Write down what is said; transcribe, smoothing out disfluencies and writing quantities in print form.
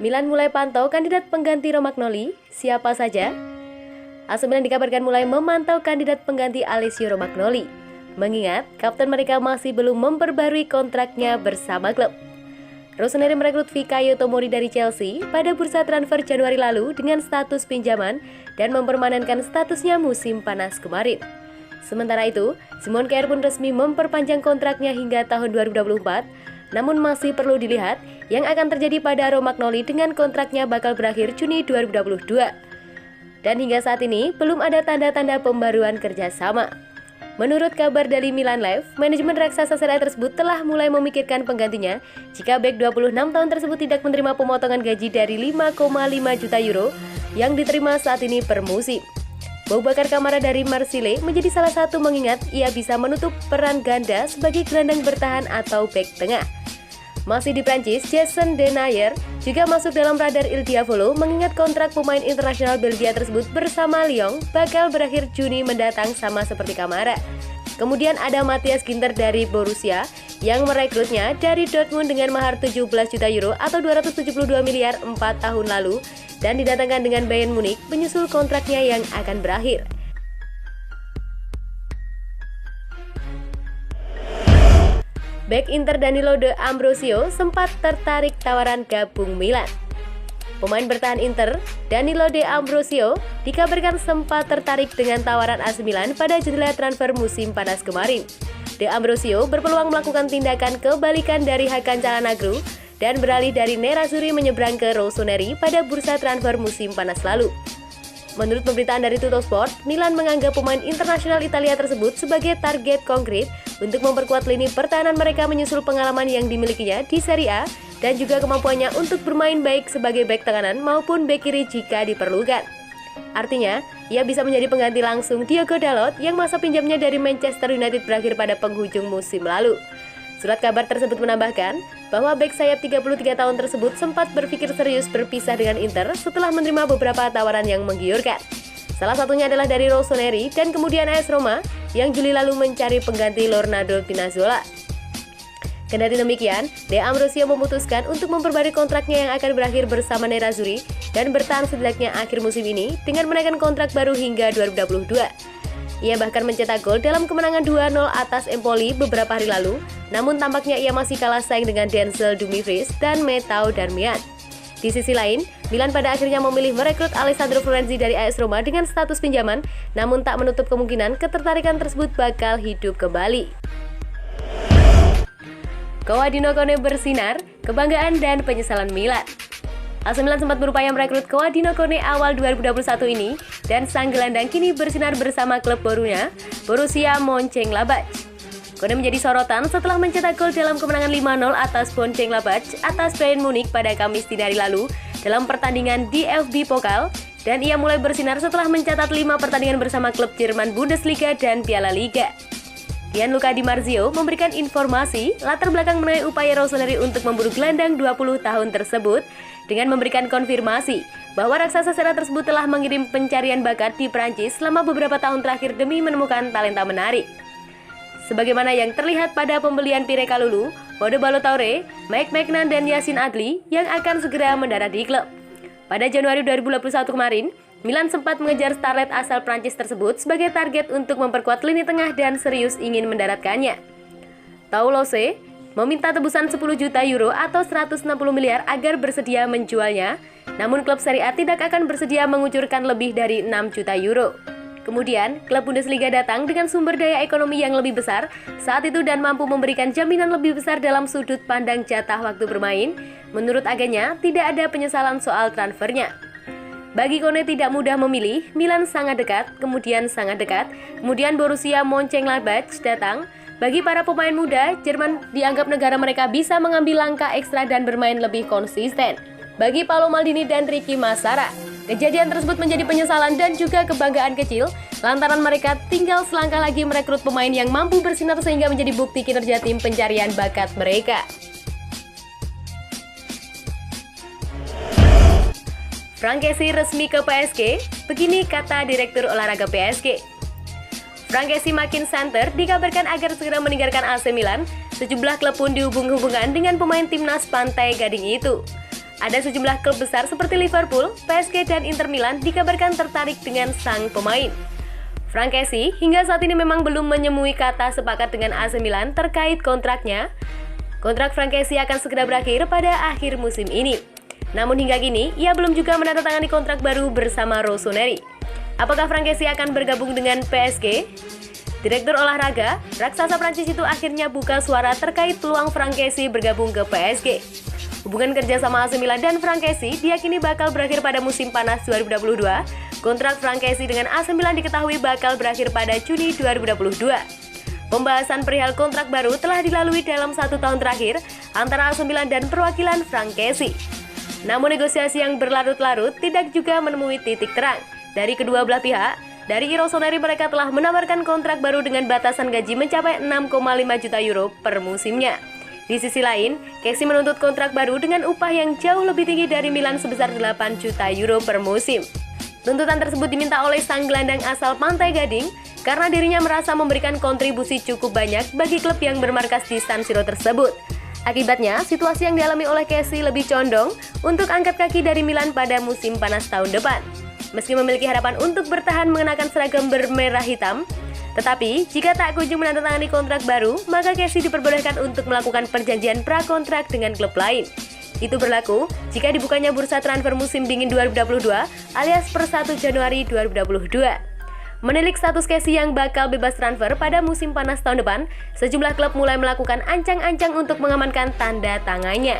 Milan mulai pantau kandidat pengganti Romagnoli, siapa saja? AC Milan dikabarkan mulai memantau kandidat pengganti Alessio Romagnoli, mengingat kapten mereka masih belum memperbarui kontraknya bersama klub. Rossoneri merekrut Fikayo Tomori dari Chelsea pada bursa transfer Januari lalu dengan status pinjaman dan mempermanenkan statusnya musim panas kemarin. Sementara itu, Simon Kjaer pun resmi memperpanjang kontraknya hingga tahun 2024. Namun masih perlu dilihat yang akan terjadi pada Romagnoli dengan kontraknya bakal berakhir Juni 2022. Dan hingga saat ini belum ada tanda-tanda pembaruan kerjasama. Menurut kabar dari Milan Live, manajemen raksasa Serie A tersebut telah mulai memikirkan penggantinya jika bek 26 tahun tersebut tidak menerima pemotongan gaji dari 5,5 juta euro yang diterima saat ini per musim. Boubacar Kamara dari Marseille menjadi salah satu mengingat ia bisa menutup peran ganda sebagai gelandang bertahan atau bek tengah. Masih di Prancis, Jason Denayer juga masuk dalam radar Il Diavolo mengingat kontrak pemain internasional Belgia tersebut bersama Lyon bakal berakhir Juni mendatang sama seperti Kamara. Kemudian ada Matthias Ginter dari Borussia yang merekrutnya dari Dortmund dengan mahar 17 juta euro atau 272 miliar 4 tahun lalu dan didatangkan dengan Bayern Munich menyusul kontraknya yang akan berakhir. Bek Inter Danilo D'Ambrosio sempat tertarik tawaran gabung Milan. Pemain bertahan Inter, Danilo D'Ambrosio, dikabarkan sempat tertarik dengan tawaran AC Milan pada jendela transfer musim panas kemarin. D'Ambrosio berpeluang melakukan tindakan kebalikan dari Hakan Calhanoglu dan beralih dari Nerazzurri menyeberang ke Rossoneri pada bursa transfer musim panas lalu. Menurut pemberitaan dari Tuttosport, Milan menganggap pemain internasional Italia tersebut sebagai target konkret untuk memperkuat lini pertahanan mereka menyusul pengalaman yang dimilikinya di Serie A dan juga kemampuannya untuk bermain baik sebagai bek kanan maupun bek kiri jika diperlukan. Artinya, ia bisa menjadi pengganti langsung Diogo Dalot yang masa pinjamnya dari Manchester United berakhir pada penghujung musim lalu. Surat kabar tersebut menambahkan bahwa bek sayap 33 tahun tersebut sempat berpikir serius berpisah dengan Inter setelah menerima beberapa tawaran yang menggiurkan. Salah satunya adalah dari Rossoneri dan kemudian AS Roma yang Juli lalu mencari pengganti Leonardo Spinazzola. Kendati demikian, D'Ambrosio memutuskan untuk memperbarui kontraknya yang akan berakhir bersama Nerazzurri dan bertahan setidaknya akhir musim ini dengan menaikkan kontrak baru hingga 2022. Ia bahkan mencetak gol dalam kemenangan 2-0 atas Empoli beberapa hari lalu, namun tampaknya ia masih kalah saing dengan Denzel Dumfries dan Matteo Darmian. Di sisi lain, Milan pada akhirnya memilih merekrut Alessandro Florenzi dari AS Roma dengan status pinjaman, namun tak menutup kemungkinan ketertarikan tersebut bakal hidup kembali. Kouhadino Kone bersinar, kebanggaan dan penyesalan Milan. AC Milan sempat berupaya merekrut Kouhadino Kone awal 2021 ini dan sang gelandang kini bersinar bersama klub barunya, Borussia Mönchengladbach. Kone menjadi sorotan setelah mencetak gol dalam kemenangan 5-0 atas Mönchengladbach atas Bayern Munich pada Kamis dini hari lalu dalam pertandingan DFB Pokal dan ia mulai bersinar setelah mencatat 5 pertandingan bersama klub Jerman Bundesliga dan Piala Liga. Gianluca Di Marzio memberikan informasi latar belakang mengenai upaya Rossoneri untuk memburu gelandang 20 tahun tersebut dengan memberikan konfirmasi bahwa raksasa Serie A tersebut telah mengirim pencarian bakat di Prancis selama beberapa tahun terakhir demi menemukan talenta menarik. Sebagaimana yang terlihat pada pembelian Pierre Kalulu, Paulo Ballo-Touré, Mike Maignan dan Yacine Adli yang akan segera mendarat di klub. Pada Januari 2021 kemarin, Milan sempat mengejar starlet asal Prancis tersebut sebagai target untuk memperkuat lini tengah dan serius ingin mendaratkannya. Toulouse meminta tebusan 10 juta euro atau 160 miliar agar bersedia menjualnya, namun klub Serie A tidak akan bersedia mengucurkan lebih dari 6 juta euro. Kemudian, klub Bundesliga datang dengan sumber daya ekonomi yang lebih besar saat itu dan mampu memberikan jaminan lebih besar dalam sudut pandang jatah waktu bermain. Menurut agennya, tidak ada penyesalan soal transfernya. Bagi Kone tidak mudah memilih, Milan sangat dekat, kemudian Borussia Mönchengladbach datang. Bagi para pemain muda, Jerman dianggap negara mereka bisa mengambil langkah ekstra dan bermain lebih konsisten. Bagi Paolo Maldini dan Ricky Massara, kejadian tersebut menjadi penyesalan dan juga kebanggaan kecil, lantaran mereka tinggal selangkah lagi merekrut pemain yang mampu bersinar sehingga menjadi bukti kinerja tim pencarian bakat mereka. Franck Kessie resmi ke PSG, begini kata Direktur Olahraga PSG. Franck Kessie makin santer dikabarkan agar segera meninggalkan AC Milan. Sejumlah klub pun dihubung-hubungkan dengan pemain timnas Pantai Gading itu. Ada sejumlah klub besar seperti Liverpool, PSG, dan Inter Milan dikabarkan tertarik dengan sang pemain. Frank Kessie hingga saat ini memang belum menemui kata sepakat dengan AC Milan terkait kontraknya. Kontrak Frank Kessie akan segera berakhir pada akhir musim ini. Namun hingga kini, ia belum juga menandatangani kontrak baru bersama Rossoneri. Apakah Frank Kessie akan bergabung dengan PSG? Direktur olahraga, raksasa Prancis itu akhirnya buka suara terkait peluang Frank Kessie bergabung ke PSG. Hubungan kerjasama AC Milan dan Frank Kessie diyakini bakal berakhir pada musim panas 2022. Kontrak Frank Kessie dengan AC Milan diketahui bakal berakhir pada Juni 2022. Pembahasan perihal kontrak baru telah dilalui dalam 1 tahun terakhir antara AC Milan dan perwakilan Frank Kessie. Namun negosiasi yang berlarut-larut tidak juga menemui titik terang. Dari kedua belah pihak, dari Rossoneri mereka telah menawarkan kontrak baru dengan batasan gaji mencapai 6,5 juta euro per musimnya. Di sisi lain, Kessie menuntut kontrak baru dengan upah yang jauh lebih tinggi dari Milan sebesar 8 juta euro per musim. Tuntutan tersebut diminta oleh sang gelandang asal Pantai Gading karena dirinya merasa memberikan kontribusi cukup banyak bagi klub yang bermarkas di San Siro tersebut. Akibatnya, situasi yang dialami oleh Kessie lebih condong untuk angkat kaki dari Milan pada musim panas tahun depan. Meski memiliki harapan untuk bertahan mengenakan seragam bermerah hitam, tetapi jika tak kunjung menandatangani kontrak baru, maka Kessie diperbolehkan untuk melakukan perjanjian prakontrak dengan klub lain. Itu berlaku jika dibukanya bursa transfer musim dingin 2022 alias per 1 Januari 2022. Menilik status Kessie yang bakal bebas transfer pada musim panas tahun depan, sejumlah klub mulai melakukan ancang-ancang untuk mengamankan tanda tangannya.